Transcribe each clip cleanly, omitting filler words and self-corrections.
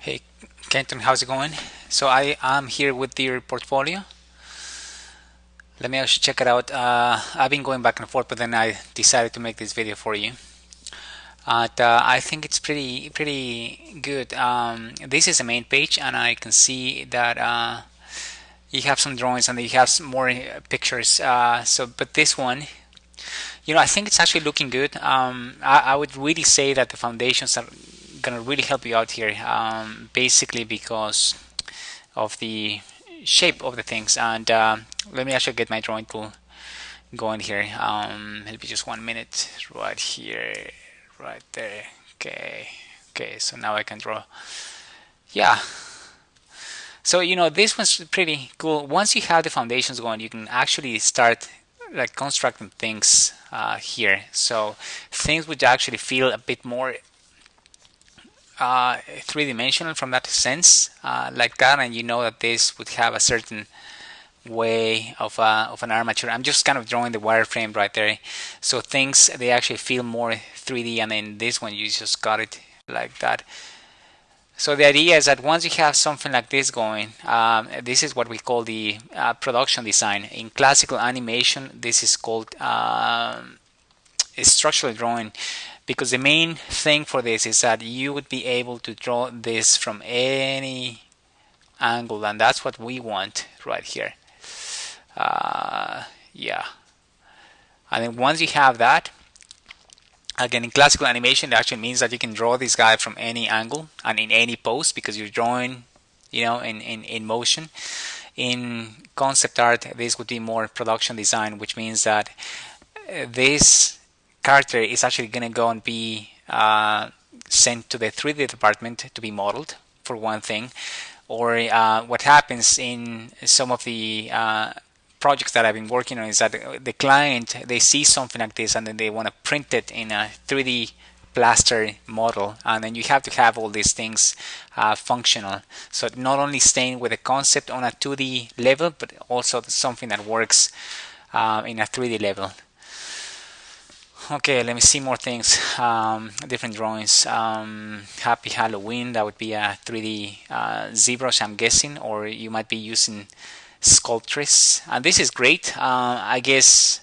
Hey, Kenton, how's it going? So I am here with your portfolio. Let me actually check it out. I've been going back and forth, but then I decided to make this video for you. I think it's pretty good. This is the main page, and I can see that you have some drawings and you have some more pictures. But this one, I think it's actually looking good. I would really say that the foundations are gonna really help you out here. Basically because of the shape of the things. And let me actually get my drawing tool going here. It'll be just 1 minute right here, right there. Okay, so now I can draw. Yeah. So this one's pretty cool. Once you have the foundations going, you can actually start like constructing things here. So things would actually feel a bit more three-dimensional from that sense, like that, and you know that this would have a certain way of an armature. I'm just kind of drawing the wireframe right there, so things they actually feel more 3D, and then this one you just got it like that. So the idea is that once you have something like this going, this is what we call the production design. In classical animation, this is called structural drawing, because the main thing for this is that you would be able to draw this from any angle, and that's what we want right here. Yeah, and then once you have that, again, in classical animation, it actually means that you can draw this guy from any angle and in any pose, because you're drawing in motion. In concept art, this would be more production design, which means that this character is actually going to go and be sent to the 3D department to be modeled, for one thing. Or what happens in some of the projects that I've been working on is that the client, they see something like this and then they want to print it in a 3D plaster model, and then you have to have all these things functional, so not only staying with the concept on a 2D level, but also something that works in a 3D level. Okay, let me see more things. Different drawings. Happy Halloween, that would be a 3D ZBrush, I'm guessing, or you might be using Sculptris. And this is great. I guess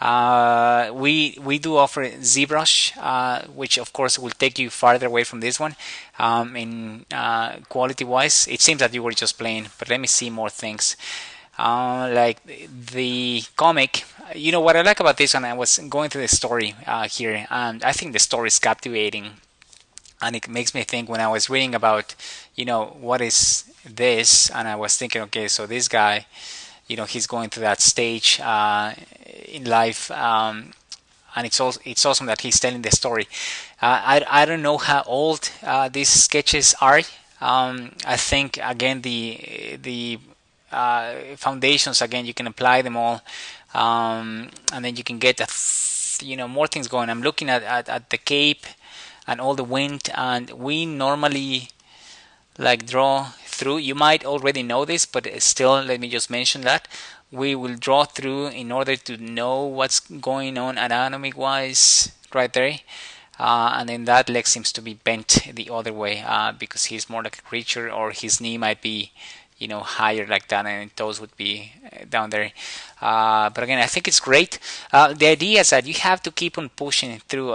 we do offer ZBrush, which of course will take you farther away from this one in quality wise. It seems that you were just playing, but let me see more things. Like the comic, what I like about this one, I was going through the story here, and I think the story is captivating, and it makes me think when I was reading about, what is this, and I was thinking, okay, so this guy, he's going through that stage in life, and it's awesome that he's telling the story. I don't know how old these sketches are. I think again the foundations, again, you can apply them all, and then you can get more things going. I'm looking at the cape and all the wind, and we normally like draw through. You might already know this, but still, let me just mention that we will draw through in order to know what's going on anatomy wise right there. And then that leg seems to be bent the other way because he's more like a creature, or his knee might be higher like that, and toes would be down there. But again, I think it's great. The idea is that you have to keep on pushing through.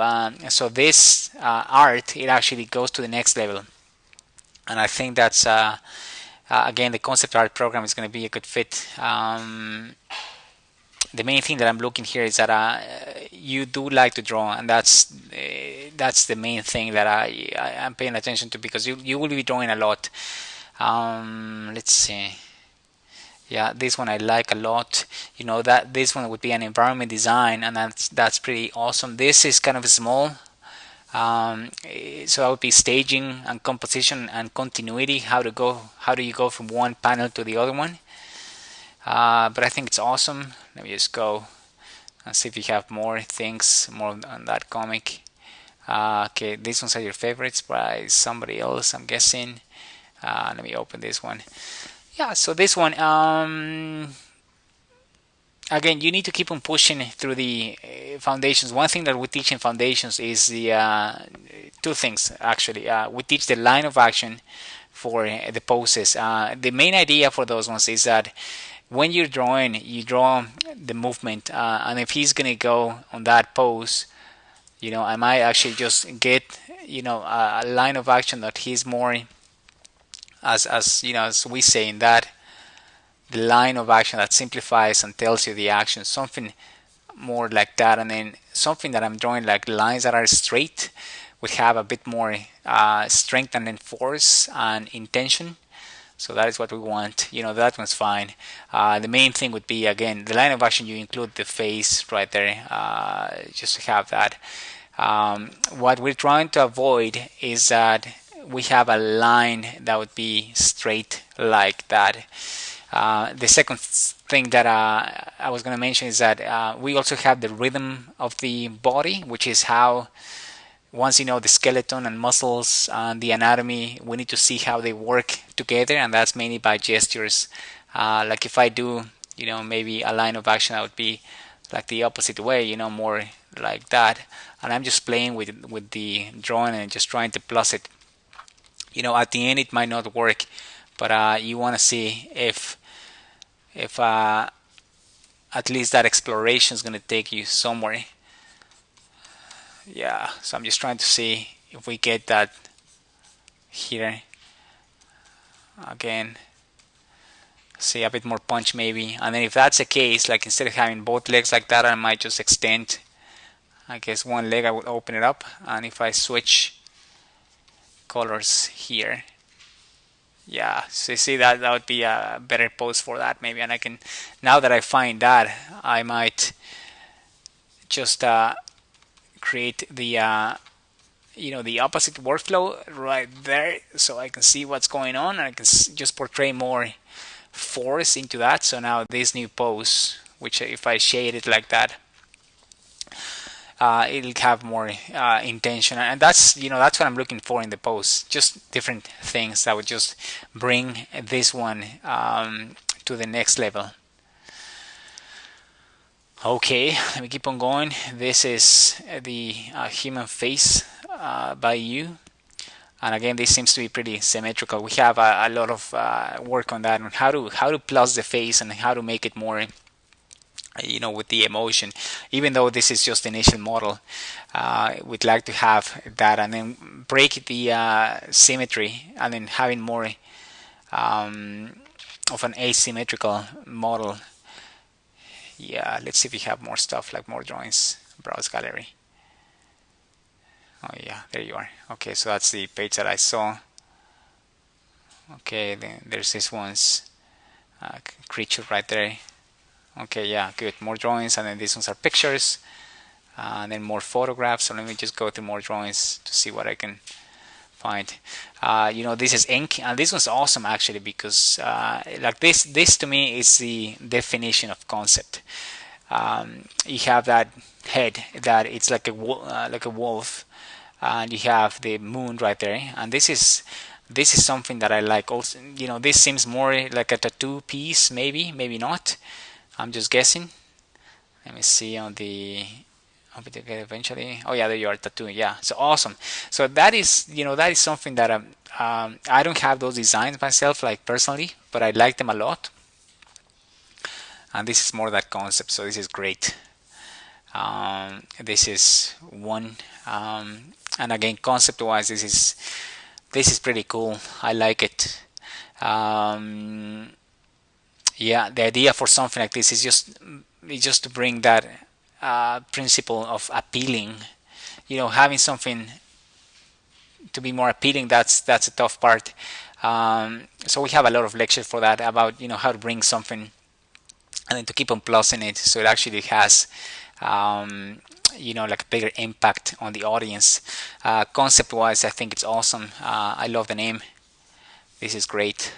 So this art, it actually goes to the next level, and I think that's again, the concept art program is going to be a good fit. The main thing that I'm looking here is that you do like to draw, and that's the main thing that I'm paying attention to, because you will be drawing a lot. Let's see. Yeah, this one I like a lot. That this one would be an environment design, and that's pretty awesome. This is kind of small, so I would be staging and composition and continuity. How do you go from one panel to the other one? But I think it's awesome. Let me just go and see if you have more things, more on that comic. Okay, these ones are your favorites by somebody else, I'm guessing. Let me open this one. Yeah, so this one, again, you need to keep on pushing through the foundations. One thing that we teach in foundations is the two things, actually. We teach the line of action for the poses. The main idea for those ones is that when you're drawing, you draw the movement, and if he's gonna go on that pose, I might actually just get a line of action that he's more, as we say in that, the line of action that simplifies and tells you the action, something more like that. And then something that I'm drawing like lines that are straight would have a bit more strength and then force and intention. So that is what we want. That one's fine. The main thing would be, again, the line of action, you include the face right there, just to have that. What we're trying to avoid is that we have a line that would be straight like that. The second thing that I was going to mention is that we also have the rhythm of the body, which is how, once you know the skeleton and muscles and the anatomy, we need to see how they work together, and that's mainly by gestures. Like if I do, maybe a line of action that would be like the opposite way, more like that, and I'm just playing with the drawing and just trying to plus it. At the end it might not work, but you want to see if at least that exploration is going to take you somewhere. Yeah, so I'm just trying to see if we get that here. Again, see a bit more punch maybe, and then if that's the case, like instead of having both legs like that, I might just extend, I guess, one leg. I would open it up, and if I switch colors here, yeah, so you see that would be a better pose for that maybe. And I can, now that I find that, I might just create the the opposite workflow right there, so I can see what's going on, and I can just portray more force into that. So now this new pose, which if I shade it like that, it'll have more intention, and that's what I'm looking for in the pose. Just different things that would just bring this one to the next level. Okay, let me keep on going. This is the human face by you, and again, this seems to be pretty symmetrical. We have a lot of work on that, on how to plus the face and how to make it more, with the emotion. Even though this is just the initial model, we'd like to have that, and then break the symmetry, and then having more of an asymmetrical model. Yeah, let's see if we have more stuff, like more drawings. Browse gallery. Oh yeah, there you are. Okay, so that's the page that I saw. Okay, then there's this one's creature right there. Okay, yeah, good. More drawings, and then these ones are pictures, and then more photographs. So let me just go through more drawings to see what I can find. This is ink, and this one's awesome actually, because like this to me is the definition of concept. You have that head that it's like a wolf, and you have the moon right there, and this is something that I like also. This seems more like a tattoo piece, maybe not. I'm just guessing. Let me see on the eventually. Oh yeah, there you are, tattoo. Yeah, so awesome. So that is something that I don't have those designs myself, like personally, but I like them a lot. And this is more that concept, so this is great. This is one, and again, concept-wise, this is pretty cool. I like it. Yeah, the idea for something like this is just to bring that principle of appealing. Having something to be more appealing, that's a tough part. So we have a lot of lectures for that, about how to bring something and then to keep on plusing it, so it actually has like a bigger impact on the audience. Concept wise, I think it's awesome. I love the name. This is great.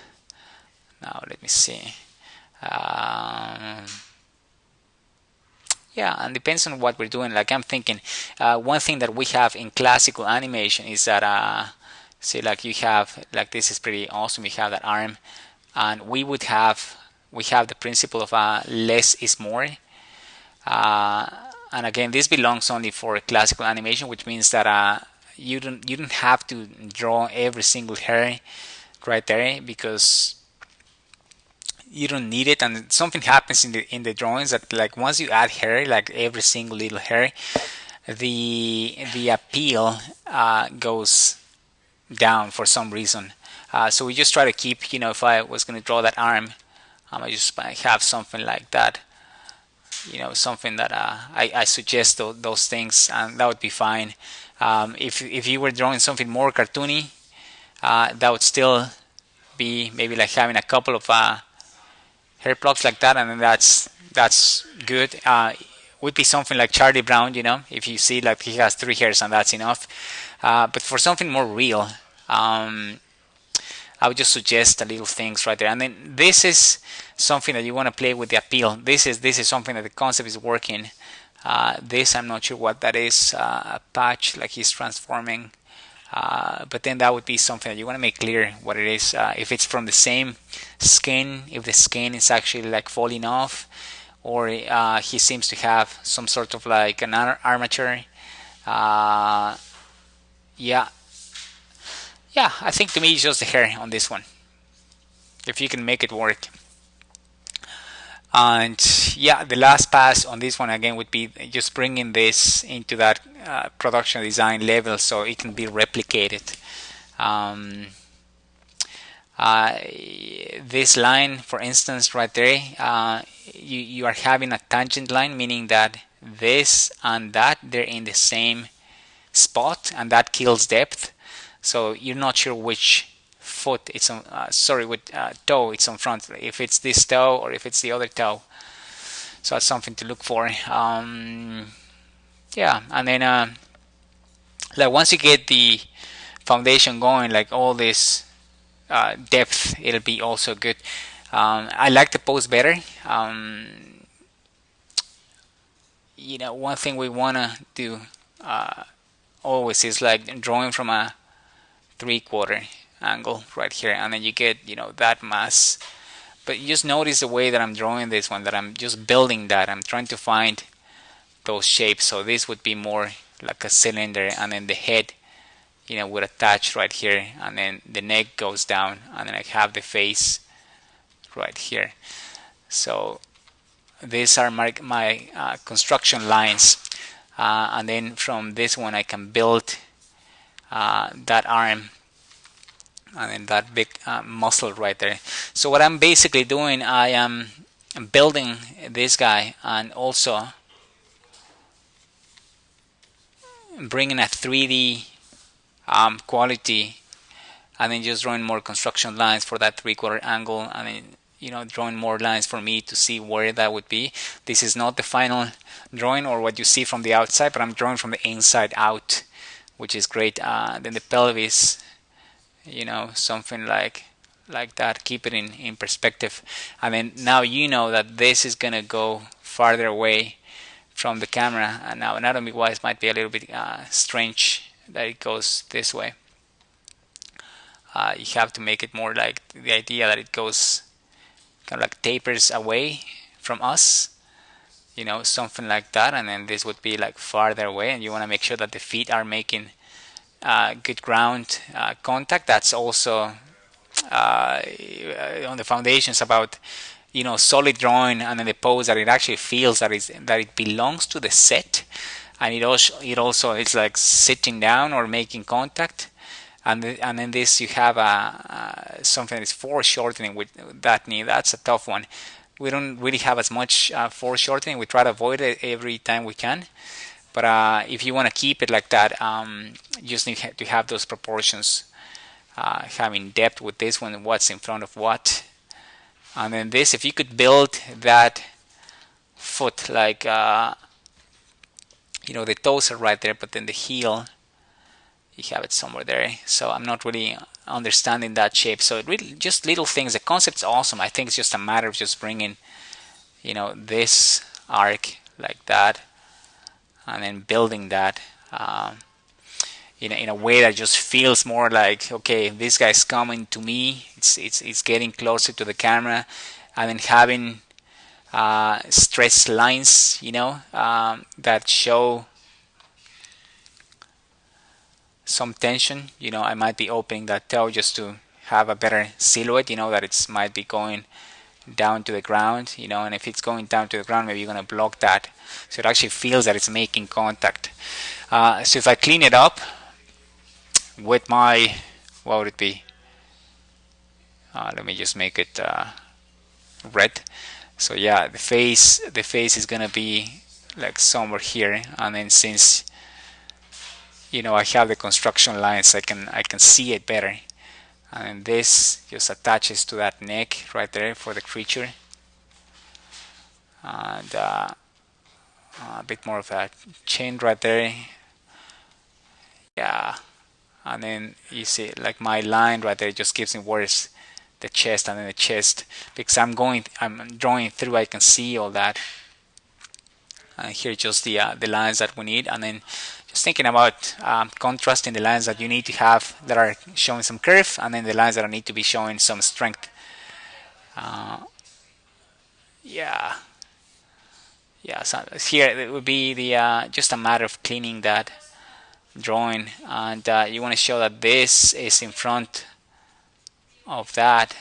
Now let me see. Yeah, and depends on what we're doing. Like I'm thinking, one thing that we have in classical animation is that see, like you have, like this is pretty awesome. We have that arm, and we have the principle of less is more. And again, this belongs only for classical animation, which means that you don't have to draw every single hair right there, because you don't need it. And something happens in the drawings that, like, once you add hair, like every single little hair, the appeal goes down for some reason. So we just try to keep, if I was going to draw that arm, I just have something like that, something that I suggest those things, and that would be fine. If you were drawing something more cartoony, that would still be maybe like having a couple of hair plugs like that, and then that's good. Would be something like Charlie Brown, if you see like he has 3 hairs and that's enough. But for something more real, I would just suggest a little things right there. And then this is something that you want to play with the appeal. This is something that the concept is working. This, I'm not sure what that is. A patch, like he's transforming. But then that would be something that you want to make clear what it is. If it's from the same skin, if the skin is actually like falling off, or he seems to have some sort of like an armature. Yeah, I think to me it's just the hair on this one, if you can make it work. And yeah, the last pass on this one again would be just bringing this into that production design level so it can be replicated. This line, for instance, right there, you are having a tangent line, meaning that this and that, they're in the same spot, and that kills depth. So you're not sure which foot it's on, which toe it's on front, if it's this toe or if it's the other toe. So that's something to look for. Yeah, and then like once you get the foundation going, like all this depth, it'll be also good. I like the pose better. One thing we wanna do always is like drawing from a 3/4 angle right here, and then you get that mass. But you just notice the way that I'm drawing this one, that I'm just building that. I'm trying to find those shapes. So this would be more like a cylinder, and then the head would attach right here, and then the neck goes down, and then I have the face right here. So these are my construction lines, and then from this one I can build that arm, and then that big muscle right there. So what I'm basically doing, I am building this guy and also bringing a 3D quality, and then just drawing more construction lines for that 3/4 angle, and then drawing more lines for me to see where that would be. This is not the final drawing or what you see from the outside, but I'm drawing from the inside out, which is great. Then the pelvis, something like that, keep it in perspective. And then now that this is gonna go farther away from the camera, and now anatomy wise might be a little bit strange that it goes this way. You have to make it more like the idea that it goes kind of like tapers away from us, something like that. And then this would be like farther away, and you want to make sure that the feet are making good ground contact. That's also on the foundations about solid drawing, and then the pose that it actually feels that it belongs to the set, and it also it's like sitting down or making contact. And then this, you have something that is foreshortening with that knee. That's a tough one. We don't really have as much foreshortening. We try to avoid it every time we can. But if you want to keep it like that, you just need to have those proportions, having depth with this one, what's in front of what. And then this, if you could build that foot like, the toes are right there, but then the heel, you have it somewhere there. So I'm not really understanding that shape. So it really just little things. The concept's awesome. I think it's just a matter of just bringing, this arc like that, and then building that in a way that just feels more like, okay, this guy's coming to me. It's getting closer to the camera, and then having stress lines, that show some tension. I might be opening that toe just to have a better silhouette, that it's might be going down to the ground, and if it's going down to the ground, maybe you're going to block that, so it actually feels that it's making contact. So if I clean it up with my, what would it be? Let me just make it red. So yeah, the face is going to be like somewhere here, and then since I have the construction lines, I can see it better. And this just attaches to that neck right there for the creature, and a bit more of a chin right there. Yeah, and then you see like my line right there just gives me where's the chest, and then the chest, because I'm drawing through, I can see all that. And here just the lines that we need, and then just thinking about contrasting the lines that you need to have that are showing some curve, and then the lines that need to be showing some strength. Yeah, so here it would be the just a matter of cleaning that drawing, and you want to show that this is in front of that,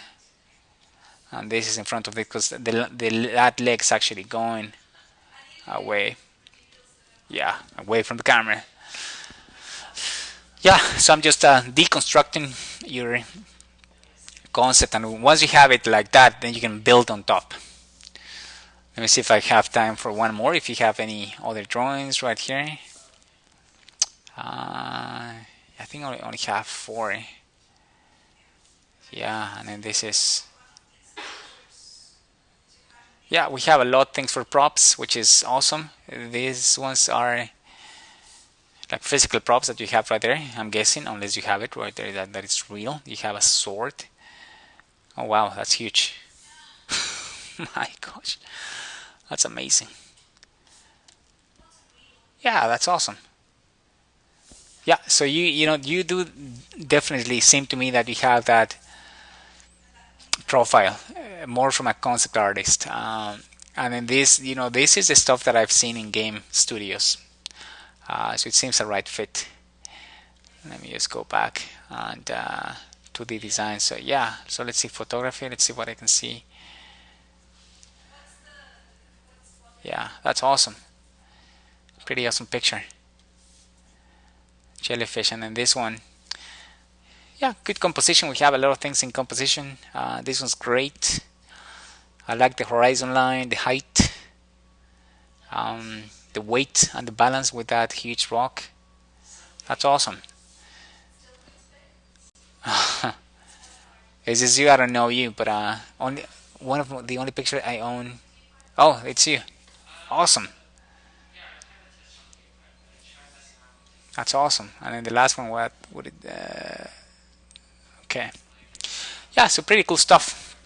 and this is in front of it, because that leg's actually going away. Yeah, away from the camera. Yeah, so I'm just deconstructing your concept, and once you have it like that, then you can build on top. Let me see if I have time for one more, if you have any other drawings right here. I think I only have 4. Yeah, and then this is, yeah, we have a lot of things for props, which is awesome. These ones are like physical props that you have right there, I'm guessing, unless you have it right there that it's real. You have a sword. Oh wow, that's huge. My gosh, that's amazing. Yeah, that's awesome. Yeah, so you do definitely seem to me that you have that profile more from a concept artist, and then this is the stuff that I've seen in game studios, so it seems a right fit. Let me just go back and to the design. So yeah, so let's see photography, let's see what I can see. Yeah, that's awesome. Pretty awesome picture. Jellyfish, and then this one, yeah, good composition. We have a lot of things in composition. This one's great. I like the horizon line, the height, the weight and the balance with that huge rock. That's awesome. Is this you? I don't know you, but only one of the only picture I own. Oh, it's you. Awesome. That's awesome. And then the last one, what would it? Okay. Yeah, so pretty cool stuff.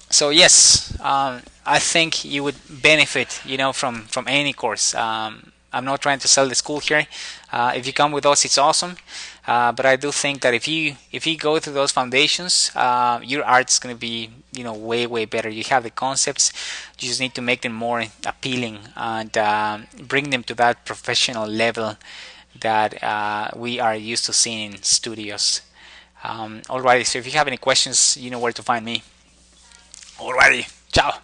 So yes, I think you would benefit, from any course. I'm not trying to sell the school here. If you come with us, it's awesome. But I do think that if you go through those foundations, your art's going to be way better. You have the concepts, you just need to make them more appealing and bring them to that professional level that we are used to seeing in studios. Alrighty, so if you have any questions, you know where to find me. Alrighty, ciao.